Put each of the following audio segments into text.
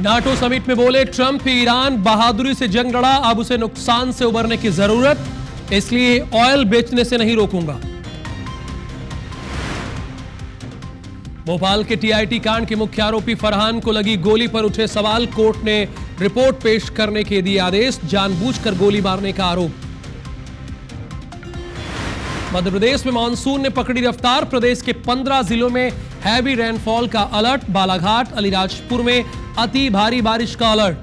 NATO summit में बोले Trump, Iran बहादुरी से जंग लड़ा, अब उसे नुकसान से उबरने की जरूरत, इसलिए ऑयल बेचने से नहीं रोकूंगा। भोपाल के टीआईटी कांड के मुख्य आरोपी फरहान को लगी गोली पर उठे सवाल, कोर्ट ने रिपोर्ट पेश करने के दिए आदेश, जानबूझकर गोली मारने का आरोप। मध्य प्रदेश में मानसून ने पकड़ी रफ्तार, प्रदेश के 15 जिलों में हैवी रेनफॉल का अलर्ट, बालाघाट, अलीराजपुर में अति भारी बारिश का अलर्ट।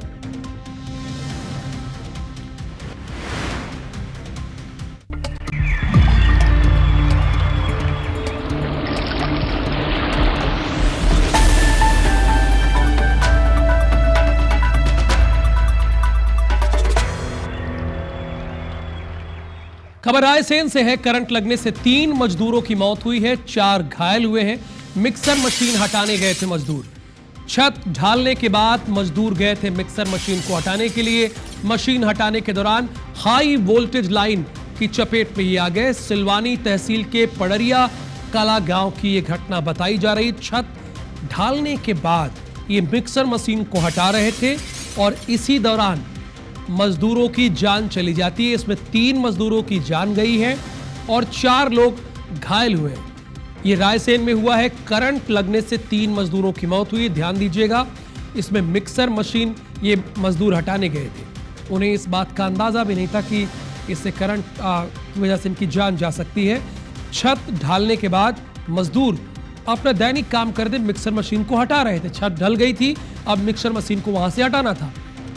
खबर रायसेन से है, करंट लगने से 3 मजदूरों की मौत हुई है, 4 घायल हुए हैं। मिक्सर मशीन हटाने गए थे मजदूर, छत ढालने के बाद मजदूर गए थे मिक्सर मशीन को हटाने के लिए। मशीन हटाने के दौरान हाई वोल्टेज लाइन की चपेट में ये आ गए। सिलवानी तहसील के पड़रिया कला गांव की यह घटना बताई जा रही। छत ढालने के बाद ये मिक्सर मशीन को हटा रहे थे और इसी दौरान मजदूरों की जान चली जाती है। इसमें 3 मजदूरों की जान गई है और 4 लोग घायल हुए हैं। ये रायसेन में हुआ है, करंट लगने से 3 मजदूरों की मौत हुई। ध्यान दीजिएगा, इसमें मिक्सर मशीन ये मजदूर हटाने गए थे, उन्हें इस बात का अंदाजा भी नहीं था कि इससे करंट की वजह से इनकी जान जा सकती है। छत ढालने के बाद मजदूर अपना दैनिक काम करते मिक्सर मशीन को हटा रहे थे। छत ढल गई थी, अब मिक्सर मशीन को वहां से हटाना था,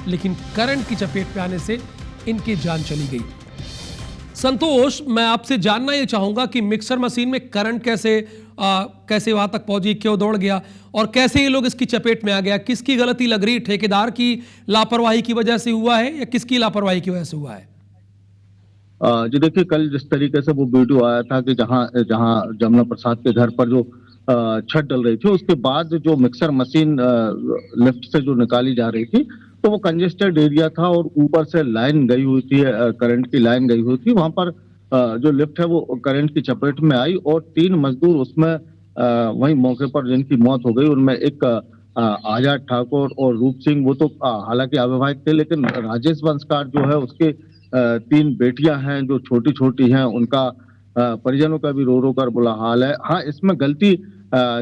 लेकिन करंट की चपेट में आने से इनकी जान चली गई। संतोष, मैं आपसे जानना ये चाहूंगा कि मिक्सर मशीन में करंट कैसे वहां तक पहुंची, क्यों दौड़ गया और कैसे ये लोग इसकी चपेट में आ गया? किसकी गलती लग रही? ठेकेदार की लापरवाही की वजह से हुआ है या किसकी लापरवाही की वजह से हुआ है? जी देखिए, कल जिस तरीके से वो वीडियो आया था कि जहां जमुना प्रसाद के घर पर जो छत डल रही थी, उसके बाद जो मिक्सर मशीन लिफ्ट से जो निकाली जा रही थी, तो वो कंजेस्टेड एरिया था और ऊपर से लाइन गई हुई थी, करंट की लाइन गई हुई थी। वहां पर जो लिफ्ट है वो करंट की चपेट में आई और 3 मजदूर उसमें वहीं मौके पर जिनकी मौत हो गई, उनमें एक आजाद ठाकुर और रूप सिंह, वो तो हालांकि अविवाहित थे, लेकिन राजेश वंशकार जो है उसके 3 बेटियां हैं जो छोटी छोटी हैं, उनका परिजनों का भी रो रो कर बुरा हाल है। हाँ, इसमें गलती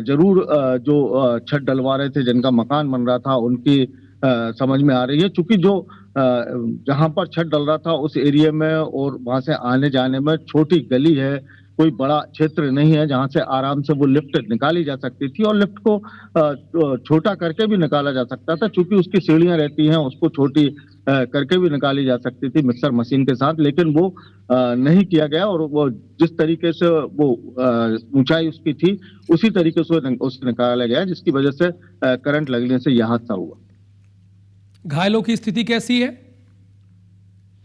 जरूर जो छत डलवा रहे थे, जिनका मकान बन रहा था, उनकी समझ में आ रही है। चूंकि जो जहां पर छत डल रहा था उस एरिया में और वहां से आने जाने में छोटी गली है, कोई बड़ा क्षेत्र नहीं है जहां से आराम से वो लिफ्ट निकाली जा सकती थी और लिफ्ट को छोटा करके भी निकाला जा सकता था। चूंकि उसकी सीढ़ियां रहती हैं, उसको छोटी करके भी निकाली जा सकती थी मिक्सर मशीन के साथ, लेकिन वो नहीं किया गया और वो जिस तरीके से वो ऊंचाई उसकी थी उसी तरीके से उसे निकाला गया, जिसकी वजह से करंट लगने से यह हादसा हुआ। घायलों की स्थिति कैसी है?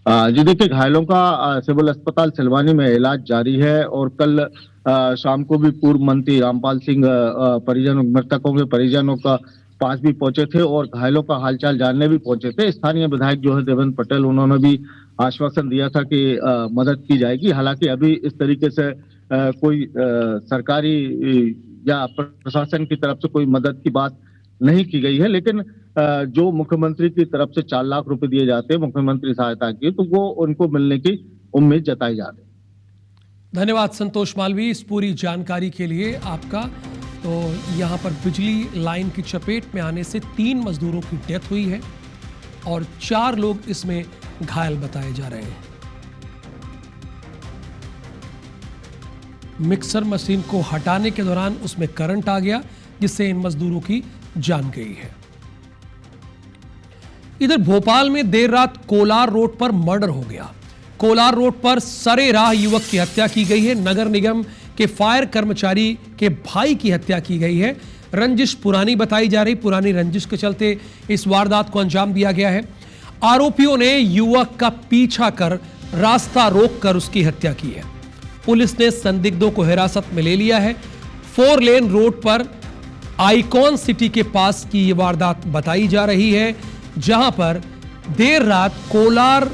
जी देखिए, घायलों का सिविल अस्पताल सिलवानी में इलाज जारी है और कल शाम को भी पूर्व मंत्री रामपाल सिंह मृतकों के परिजनों का पास भी पहुंचे थे और घायलों का हालचाल जानने भी पहुंचे थे। स्थानीय विधायक जो है देवेंद्र पटेल, उन्होंने भी आश्वासन दिया था कि मदद की जाएगी। हालांकि अभी इस तरीके से कोई सरकारी या प्रशासन की तरफ से कोई मदद की बात नहीं की गई है, लेकिन जो मुख्यमंत्री की तरफ से 4 लाख रुपए दिए जाते हैं मुख्यमंत्री सहायता की, तो वो उनको मिलने की उम्मीद जताई जा रही है। धन्यवाद संतोष मालवी इस पूरी जानकारी के लिए आपका। तो यहाँ पर बिजली लाइन की चपेट में आने से 3 मजदूरों की डेथ हुई है और 4 लोग इसमें घायल बताए जा रहे हैं। मिक्सर मशीन को हटाने के दौरान उसमें करंट आ गया, जिससे इन मजदूरों की जान गई है। इधर भोपाल में देर रात कोलार रोड पर मर्डर हो गया। कोलार रोड पर सरेराह युवक की हत्या की गई है। नगर निगम के फायर कर्मचारी के भाई की हत्या की गई है। रंजिश पुरानी बताई जा रही, पुरानी रंजिश के चलते इस वारदात को अंजाम दिया गया है। आरोपियों ने युवक का पीछा कर रास्ता रोककर उसकी हत्या की है। पुलिस ने संदिग्धों को हिरासत में ले लिया है। 4 लेन रोड पर आइकॉन सिटी के पास की यह वारदात बताई जा रही है, जहां पर देर रात कोलार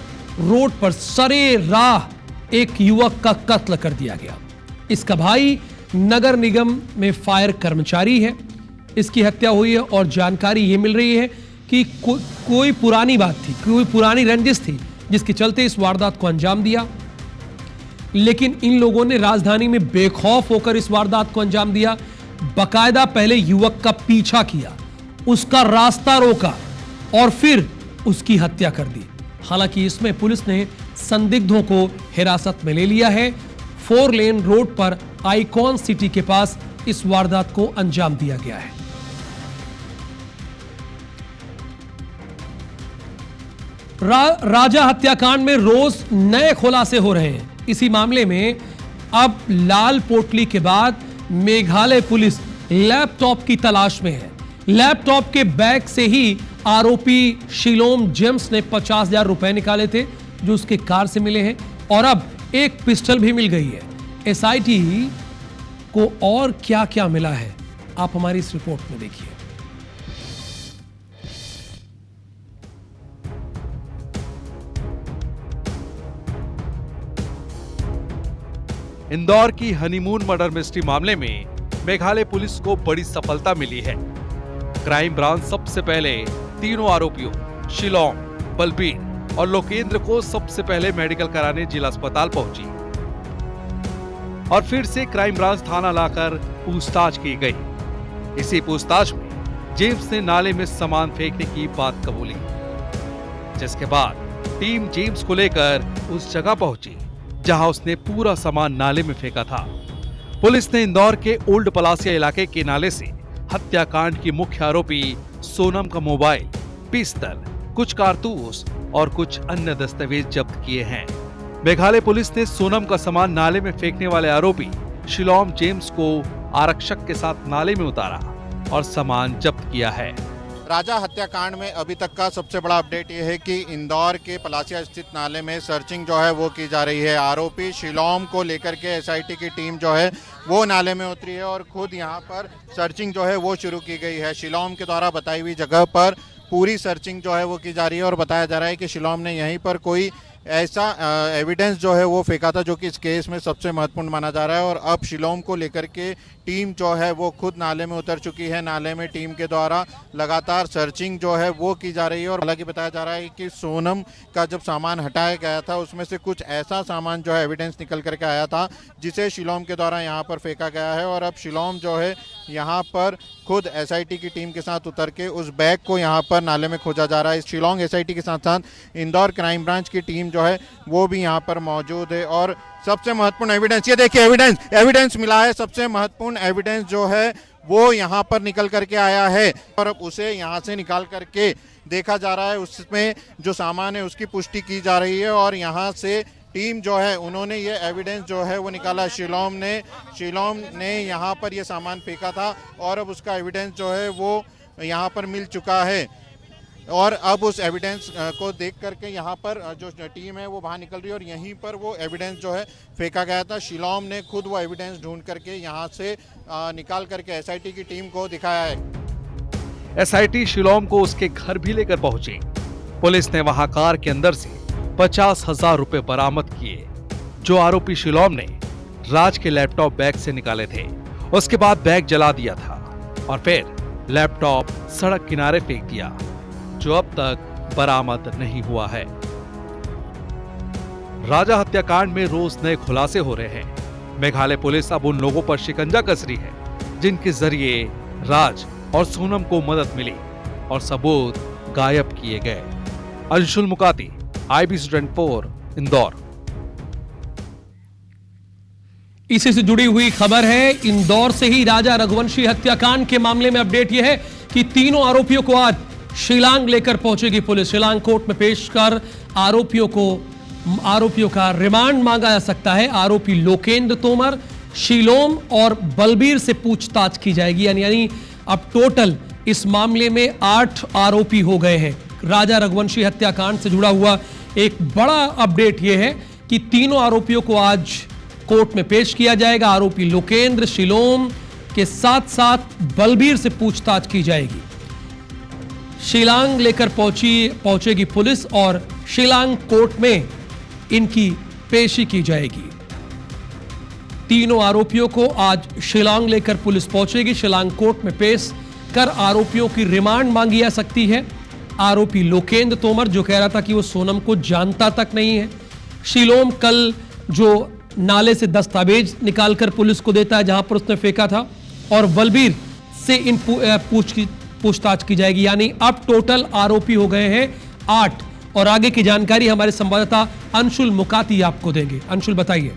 रोड पर सरेराह एक युवक का कत्ल कर दिया गया। इसका भाई नगर निगम में फायर कर्मचारी है। इसकी हत्या हुई है और जानकारी यह मिल रही है कि उसकी कोई पुरानी बात थी, कोई पुरानी रंजिश थी जिसके चलते इस वारदात को अंजाम दिया। लेकिन इन लोगों ने राजधानी में बेखौफ होकर इस वारदात को अंजाम दिया। बकायदा पहले युवक का पीछा किया, उसका रास्ता रोका और फिर उसकी हत्या कर दी। हालांकि इसमें पुलिस ने संदिग्धों को हिरासत में ले लिया है। 4 लेन रोड पर आइकॉन सिटी के पास इस वारदात को अंजाम दिया गया है। राजा हत्याकांड में रोज नए खुलासे हो रहे हैं। इसी मामले में अब लाल पोटली के बाद मेघालय पुलिस लैपटॉप की तलाश में है। लैपटॉप के बैग से ही आरोपी शिलोम जेम्स ने 50,000 रुपए निकाले थे जो उसके कार से मिले हैं, और अब एक पिस्टल भी मिल गई है। एसआईटी को और क्या क्या मिला है आप हमारी इस रिपोर्ट में देखिए। इंदौर की हनीमून मर्डर मिस्ट्री मामले में मेघालय पुलिस को बड़ी सफलता मिली है। क्राइम ब्रांच सबसे पहले तीनों आरोपियों शिलोंग, बलबीर और लोकेंद्र को सबसे पहले मेडिकल कराने जिला अस्पताल पहुंची और फिर से क्राइम ब्रांच थाना लाकर पूछताछ की गई। इसी पूछताछ में जेम्स ने नाले में सामान फेंकने की बात कबूली, जिसके बाद टीम जेम्स को लेकर उस जगह पहुंची जहां उसने पूरा सामान नाले में फेंका था। पुलिस ने इंदौर के ओल्ड पलासिया इलाके के नाले से हत्याकांड की मुख्य आरोपी सोनम का मोबाइल, पिस्टल, कुछ कारतूस और कुछ अन्य दस्तावेज जब्त किए हैं। मेघालय पुलिस ने सोनम का सामान नाले में फेंकने वाले आरोपी शिलोम जेम्स को आरक्षक के साथ नाले में उतारा और सामान जब्त किया है। राजा हत्याकांड में अभी तक का सबसे बड़ा अपडेट ये है कि इंदौर के पलासिया स्थित नाले में सर्चिंग जो है वो की जा रही है। आरोपी शिलोम को लेकर के एसआईटी की टीम जो है वो नाले में उतरी है और खुद यहाँ पर सर्चिंग जो है वो शुरू की गई है। शिलोम के द्वारा बताई हुई जगह पर पूरी सर्चिंग जो है वो की जा रही है और बताया जा रहा है कि शिलोम ने यहीं पर कोई ऐसा एविडेंस जो है वो फेंका था जो कि इस केस में सबसे महत्वपूर्ण माना जा रहा है। और अब शिलोम को लेकर के टीम जो है वो खुद नाले में उतर चुकी है। नाले में टीम के द्वारा लगातार सर्चिंग जो है वो की जा रही है और हालांकि बताया जा रहा है कि सोनम का जब सामान हटाया गया था उसमें से कुछ ऐसा सामान जो है एविडेंस निकल करके आया था जिसे शिलोम के द्वारा यहाँ पर फेंका गया है। और अब शिलोम जो है यहाँ पर खुद एसआईटी की टीम के साथ उतर के उस बैग को यहाँ पर नाले में खोजा जा रहा है। शिलोंग एसआईटी के साथ साथ इंदौर क्राइम ब्रांच की टीम जो है वो भी यहाँ पर मौजूद है। और सबसे महत्वपूर्ण एविडेंस, ये देखिए एविडेंस मिला है। सबसे महत्वपूर्ण एविडेंस जो है वो यहाँ पर निकल करके आया है और अब उसे यहाँ से निकाल करके देखा जा रहा है। उसमें जो सामान है उसकी पुष्टि की जा रही है और यहाँ से टीम जो है उन्होंने ये एविडेंस जो है वो निकाला। शिलोम ने यहाँ पर ये सामान फेंका था और अब उसका एविडेंस जो है वो यहाँ पर मिल चुका है और अब उस एविडेंस को देख करके यहाँ पर जो टीम है वो बाहर निकल रही है और यहीं पर वो एविडेंस जो है फेंका गया था। शिलोम ने खुद वो एविडेंस ढूंढ करके यहाँ से निकाल करके एसआईटी की टीम को दिखाया है। एसआईटी शिलोम को उसके घर भी लेकर पहुंची। पुलिस ने वहां कार के अंदर से 50,000 रुपए बरामद किए जो आरोपी शिलोम ने राज के लैपटॉप बैग से निकाले थे। उसके बाद बैग जला दिया था और फिर लैपटॉप सड़क किनारे फेंक दिया जो अब तक बरामद नहीं हुआ है। राजा हत्याकांड में रोज नए खुलासे हो रहे हैं। मेघालय पुलिस अब उन लोगों पर शिकंजा कस रही है जिनके जरिए राज और सोनम को मदद मिली और सबूत गायब किए गए। अंशुल मुकाती, IBC 24, इंदौर। इसी से जुड़ी हुई खबर है। इंदौर से ही राजा रघुवंशी हत्याकांड के मामले में अपडेट यह है कि तीनों आरोपियों को आज शिलांग लेकर पहुंचेगी पुलिस। शिलांग कोर्ट में पेश कर आरोपियों का रिमांड मांगा जा सकता है। आरोपी लोकेंद्र तोमर, शिलोम और बलबीर से पूछताछ की जाएगी। यानी अब टोटल इस मामले में 8 आरोपी हो गए हैं। राजा रघुवंशी हत्याकांड से जुड़ा हुआ एक बड़ा अपडेट यह है कि तीनों आरोपियों को आज कोर्ट में पेश किया जाएगा। आरोपी लोकेंद्र, शिलोम के साथ साथ बलबीर से पूछताछ की जाएगी। शिलांग लेकर पहुंचेगी पुलिस और शिलांग कोर्ट में इनकी पेशी की जाएगी। तीनों आरोपियों को आज शिलांग लेकर पुलिस पहुंचेगी। शिलांग कोर्ट में पेश कर आरोपियों की रिमांड मांगी जा सकती है। आरोपी लोकेंद्र तोमर, जो कह रहा था कि वो सोनम को जानता तक नहीं है। शीलोम कल जो नाले से दस्तावेज निकालकर पुलिस को देता है जहां पर उसने फेंका था, और बलबीर से इन पूछताछ की जाएगी। यानी अब टोटल आरोपी हो गए हैं 8। और आगे की जानकारी हमारे संवाददाता अंशुल मुकाती आपको देंगे। अंशुल, बताइए।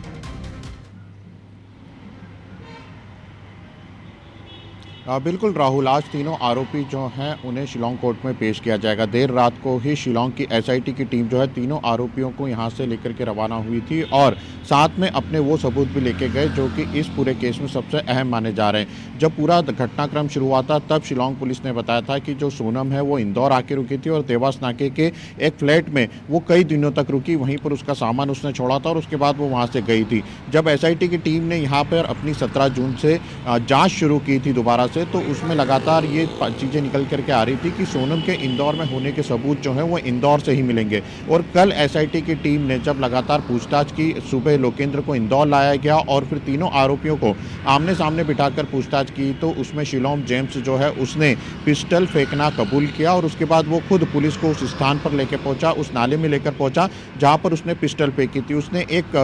बिल्कुल राहुल, आज तीनों आरोपी जो हैं उन्हें शिलोंग कोर्ट में पेश किया जाएगा। देर रात को ही शिलोंग की एसआईटी की टीम जो है तीनों आरोपियों को यहां से लेकर के रवाना हुई थी और साथ में अपने वो सबूत भी लेके गए जो कि इस पूरे केस में सबसे अहम माने जा रहे हैं। जब पूरा घटनाक्रम शुरू हुआ था तब शिलोंग पुलिस ने बताया था कि जो सोनम है वो इंदौर आके रुकी थी और देवास नाके के एक फ्लैट में वो कई दिनों तक रुकी, वहीं पर उसका सामान उसने छोड़ा था और उसके बाद वो वहाँ से गई थी। जब एसआईटी की टीम ने यहाँ पर अपनी 17 जून से जाँच शुरू की थी दोबारा से, तो उसमें लगातार ये चीज़ें निकल करके आ रही थी कि सोनम के इंदौर में होने के सबूत जो हैं वो इंदौर से ही मिलेंगे। और कल एसआईटी की टीम ने जब लगातार पूछताछ की, सुबह लोकेंद्र को इंदौर लाया गया और फिर तीनों आरोपियों को आमने सामने बिठाकर पूछताछ की, तो उसमें शिलोम जेम्स जो है उसने पिस्टल फेंकना कबूल किया और उसके बाद वो खुद पुलिस को उस स्थान पर लेकर पहुंचा, उस नाले में लेकर पहुंचा जहां पर उसने पिस्टल फेंकी थी। उसने एक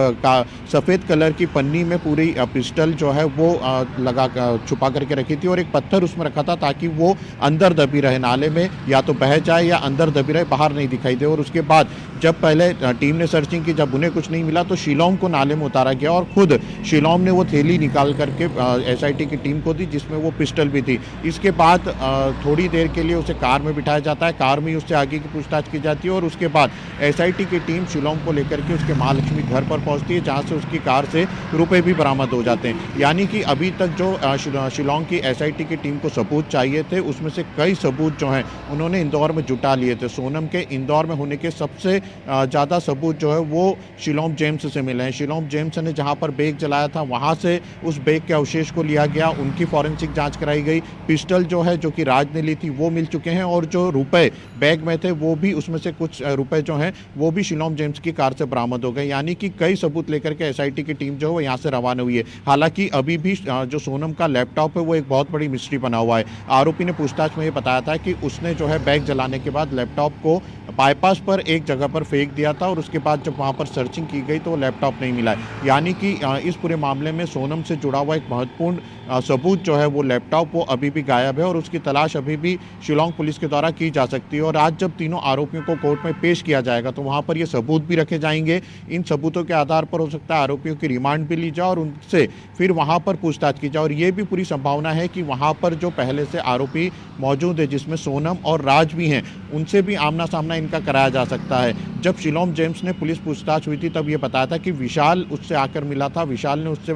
सफ़ेद कलर की पन्नी में पूरी पिस्टल जो है वो लगा छुपा करके रखी थी और एक पत्थर उसमें रखा था ताकि वो अंदर दबी रहे, नाले में या तो बह जाए या अंदर दबी रहे, बाहर नहीं दिखाई दे। और उसके बाद जब पहले टीम ने सर्चिंग की, जब उन्हें कुछ नहीं मिला तो शिलोम को नाले में उतारा गया और खुद शिलोम ने वो थैली निकाल करके एसआईटी की टीम को दी जिसमें वो पिस्टल भी थी। इसके बाद थोड़ी देर के लिए उसे कार में बिठाया जाता है, कार में उससे आगे की पूछताछ की जाती है और उसके बाद एसआईटी की टीम शिलोम को लेकर के उसके महालक्ष्मी घर पर पहुंचती है जहां से उसकी कार से रुपए भी बरामद हो जाते हैं। यानी कि अभी तक जो शिलोंग की एसआईटी की टीम को सबूत चाहिए थे उसमें से कई सबूत जो हैं उन्होंने इंदौर में जुटा लिए थे। सोनम के इंदौर में होने के सबसे ज़्यादा सबूत जो है वो शिलोम जेम्स से मिले हैं। शिलोम जेम्स ने जहां पर बैग जलाया था वहां से उस बैग के अवशेष को लिया गया, उनकी फॉरेंसिक जांच कराई गई। पिस्टल जो है जो कि राज ने ली थी वो मिल चुके हैं और जो रुपए बैग में थे वो भी, उसमें से कुछ रुपए जो हैं वो भी शिलोम जेम्स की कार से बरामद हो गए। यानी कि कई सबूत लेकर के एसआईटी की टीम जो है वो यहाँ से रवाना हुई है। हालांकि अभी भी जो सोनम का लैपटॉप है वो एक बहुत बड़ी मिस्ट्री बना हुआ है। आरोपी ने पूछताछ में ये बताया था कि उसने जो है बैग जलाने के बाद लैपटॉप को बाईपास पर एक जगह पर फेंक दिया था और उसके बाद जब वहां पर सर्चिंग की गई तो वो लैपटॉप नहीं मिला। यानी कि इस पूरे मामले में सोनम से जुड़ा हुआ एक महत्वपूर्ण सबूत जो है वो लैपटॉप वो अभी भी गायब है और उसकी तलाश अभी भी शिलोंग पुलिस के द्वारा की जा सकती है। और आज जब तीनों आरोपियों को कोर्ट में पेश किया जाएगा तो वहां पर ये सबूत भी रखे जाएंगे। इन सबूतों के आधार पर हो सकता है आरोपियों की रिमांड भी ली जाए और उनसे फिर वहां पर पूछताछ की जाए। और ये भी पूरी संभावना है कि वहां पर जो पहले से आरोपी मौजूद है जिसमें सोनम और राज भी हैं, उनसे भी आमना सामना इनका कराया जा सकता है। जब शिलोम जेम्स ने पुलिस पूछताछ हुई थी तब ये बताया था कि विशाल उससे आकर मिला था, विशाल ने उससे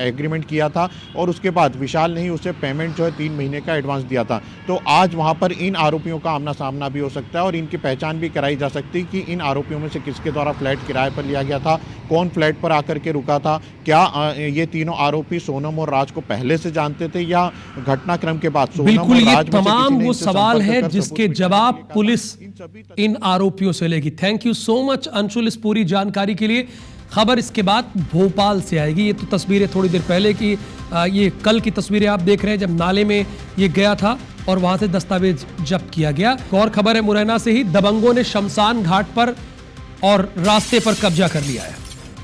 एग्रीमेंट किया था और उसके बाद विशाल ने ही उसे पेमेंट जो है 3 महीने का एडवांस दिया था। तो आज वहां पर इन आरोपियों का आमना सामना भी हो सकता है और इनकी पहचान भी कराई जा सकती है कि इन आरोपियों में से किसके द्वारा फ्लैट किराए पर लिया गया था, कौन फ्लैट पर आकर के रुका था, क्या ये तीनों आरोपी सोनम और राज को पहले से जानते थे या घटनाक्रम के बाद सोनम बिल्कुल और ये राज में से तमाम किसी ने वो इनसे सवाल संपर्क है कर जिसके सबूत जवाब निकाला। पुलिस इन आरोपियों से लेगी। Thank you so much Anshul इस पूरी जानकारी के लिए। खबर इसके बाद भोपाल से आएगी। ये तो तस्वीरें थोड़ी देर पहले की, ये कल की तस्वीरें आप देख रहे हैं जब नाले में ये गया था और वहां से दस्तावेज जब्त किया गया। और खबर है मुरैना से ही, दबंगों ने शमशान घाट पर और रास्ते पर कब्जा कर लिया है।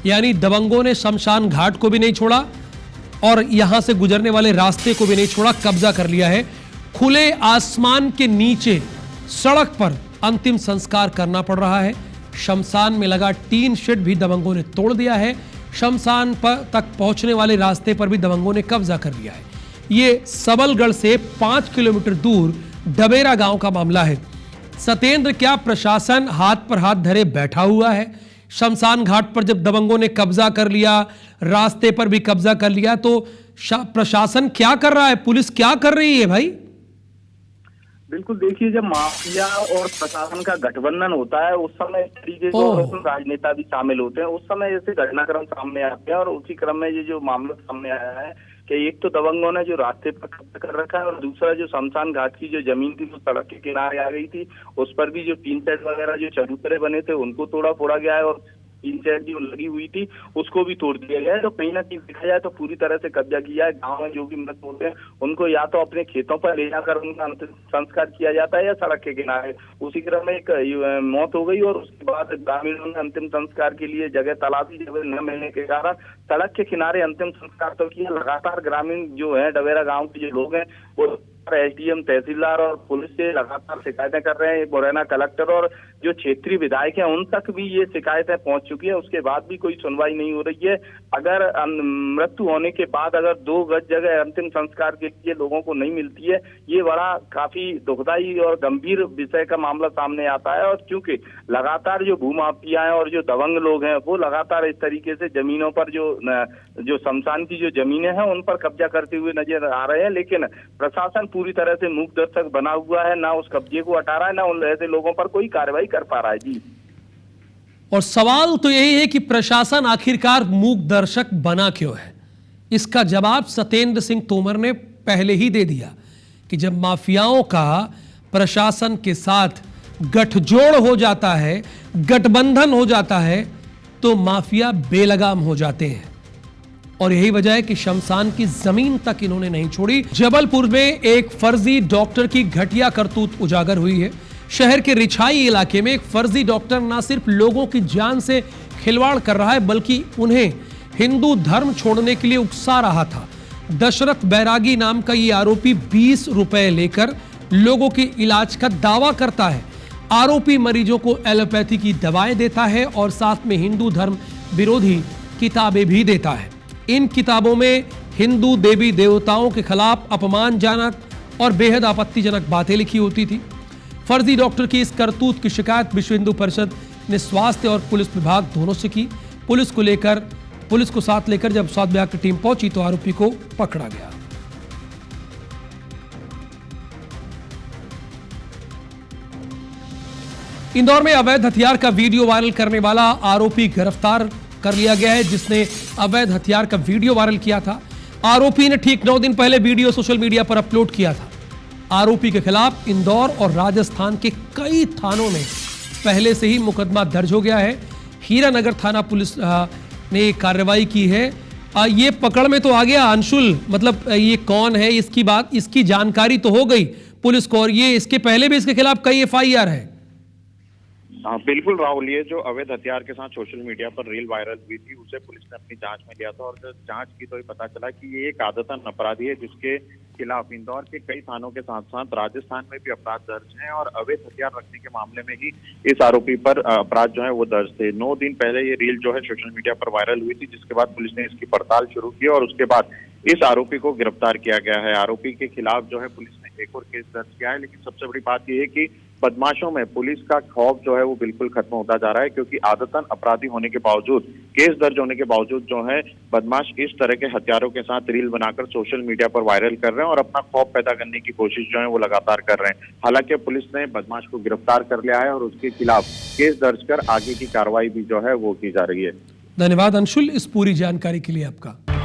यानी दबंगों ने शमशान घाट को भी नहीं छोड़ा और यहां से गुजरने वाले रास्ते को भी नहीं छोड़ा, कब्जा कर लिया है। खुले आसमान के नीचे सड़क पर अंतिम संस्कार करना पड़ रहा है। शमशान में लगा टीन शेड भी दबंगों ने तोड़ दिया है। शमशान पर तक पहुंचने वाले रास्ते पर भी दबंगों ने कब्जा कर लिया है। ये सबलगढ़ से 5 किलोमीटर दूर डबेरा गांव का मामला है। सत्येंद्र, क्या प्रशासन हाथ पर हाथ धरे बैठा हुआ है? शमशान घाट पर जब दबंगों ने कब्जा कर लिया, रास्ते पर भी कब्जा कर लिया, तो प्रशासन क्या कर रहा है, पुलिस क्या कर रही है भाई? बिल्कुल, देखिए जब माफिया और प्रशासन का गठबंधन होता है उस समय इस तरीके के राजनेता भी शामिल होते हैं। उस समय ऐसे घटनाक्रम सामने आते हैं और उसी क्रम में ये जो मामला सामने आया है कि एक तो दबंगों ने जो रास्ते पर कब्जा कर रखा है और दूसरा जो शमशान घाट की जो जमीन थी वो सड़क के किनारे आ गई थी, उस पर भी जो टीन शेड वगैरह जो चबूतरे बने थे उनको तोड़ा फोड़ा गया है और टीन शेड जो लगी हुई थी उसको भी तोड़ दिया गया है। तो कहीं ना कहीं देखा जाए तो पूरी तरह से कब्जा किया है। गाँव में जो भी मृत होते हैं उनको या तो अपने खेतों पर ले जाकर उनका अंतिम संस्कार किया जाता है या सड़क के किनारे। उसी क्रम में एक मौत हो गई और उसके बाद ग्रामीणों ने अंतिम संस्कार के लिए जगह तलाशी, जगह न मिलने के कारण सड़क के किनारे अंतिम संस्कार तो किया। लगातार ग्रामीण जो है डबेरा गांव के जो लोग हैं वो एसडीएम, तहसीलदार और पुलिस से लगातार शिकायतें कर रहे हैं। मुरैना कलेक्टर और जो क्षेत्रीय विधायक हैं उन तक भी ये शिकायतें पहुंच चुकी है, उसके बाद भी कोई सुनवाई नहीं हो रही है। अगर मृत्यु होने के बाद अगर 2 गज जगह अंतिम संस्कार के लिए लोगों को नहीं मिलती है, ये बड़ा काफी दुखदायी और गंभीर विषय का मामला सामने आता है। और क्योंकि लगातार जो भूमाफिया हैं और जो दबंग लोग हैं वो लगातार इस तरीके से जमीनों पर जो शमशान की जो जमीनें हैं उन पर कब्जा करते हुए नजर आ रहे हैं, लेकिन प्रशासन पूरी तरह से मूक दर्शक बना हुआ है, ना उस कब्जे को हटा रहा है, ना उन ऐसे लोगों पर कोई कार्रवाई कर पा रहा है। जी, और सवाल तो यही है कि प्रशासन आखिरकार मूक दर्शक बना क्यों है। इसका जवाब सत्येंद्र सिंह तोमर ने पहले ही दे दिया कि जब माफियाओं का प्रशासन के साथ गठजोड़ हो जाता है, गठबंधन हो जाता है, तो माफिया बेलगाम हो जाते हैं। और यही वजह है कि शमशान की जमीन तक इन्होंने नहीं छोड़ी। जबलपुर में एक फर्जी डॉक्टर की घटिया करतूत उजागर हुई है। शहर के रिछाई इलाके में एक फर्जी डॉक्टर न सिर्फ लोगों की जान से खिलवाड़ कर रहा है बल्कि उन्हें हिंदू धर्म छोड़ने के लिए उकसा रहा था। दशरथ बैरागी नाम का ये आरोपी 20 रुपए लेकर लोगों के इलाज का दावा करता है। आरोपी मरीजों को एलोपैथी की दवाएं देता है और साथ में हिंदू धर्म विरोधी किताबें भी देता है। इन किताबों में हिंदू देवी देवताओं के खिलाफ अपमानजनक और बेहद आपत्तिजनक बातें लिखी होती थी। फर्जी डॉक्टर की इस करतूत की शिकायत विश्व हिंदू परिषद ने स्वास्थ्य और पुलिस विभाग दोनों से की। पुलिस को साथ लेकर जब स्वास्थ्य विभाग की टीम पहुंची तो आरोपी को पकड़ा गया। इंदौर में अवैध हथियार का वीडियो वायरल करने वाला आरोपी गिरफ्तार कर लिया गया है, जिसने अवैध हथियार का वीडियो वायरल किया था। आरोपी ने ठीक 9 दिन पहले वीडियो सोशल मीडिया पर अपलोड किया था। आरोपी के खिलाफ इंदौर और राजस्थान के कई थानों में पहले से ही मुकदमा दर्ज हो गया है। हीरानगर थाना पुलिस ने कार्रवाई की है। ये पकड़ में तो आ गया अंशुल, मतलब ये कौन है इसकी जानकारी तो हो गई पुलिस को, और ये इसके पहले भी इसके खिलाफ कई FIR है। हाँ बिल्कुल राहुल, ये जो अवैध हथियार के साथ सोशल मीडिया पर रील वायरल हुई थी उसे पुलिस ने अपनी जांच में लिया था और जब जांच की तो ये पता चला कि ये एक आदतन अपराधी है जिसके खिलाफ इंदौर के कई थानों के साथ साथ राजस्थान में भी अपराध दर्ज हैं और अवैध हथियार रखने के मामले में ही इस आरोपी पर अपराध जो है वो दर्ज थे। 9 दिन पहले ये रील जो है सोशल मीडिया पर वायरल हुई थी, जिसके बाद पुलिस ने इसकी पड़ताल शुरू की और उसके बाद इस आरोपी को गिरफ्तार किया गया है। आरोपी के खिलाफ जो है पुलिस ने एक और केस दर्ज किया है, लेकिन सबसे बड़ी बात यह है कि बदमाशों में पुलिस का खौफ जो है वो बिल्कुल खत्म होता जा रहा है, क्योंकि आदतन अपराधी होने के बावजूद, केस दर्ज होने के बावजूद जो है बदमाश इस तरह के हथियारों के साथ रील बनाकर सोशल मीडिया पर वायरल कर रहे हैं और अपना खौफ पैदा करने की कोशिश जो है वो लगातार कर रहे हैं। हालांकि पुलिस ने बदमाश को गिरफ्तार कर लिया है और उसके खिलाफ केस दर्ज कर आगे की कार्रवाई भी जो है वो की जा रही है। धन्यवाद अंशुल इस पूरी जानकारी के लिए आपका।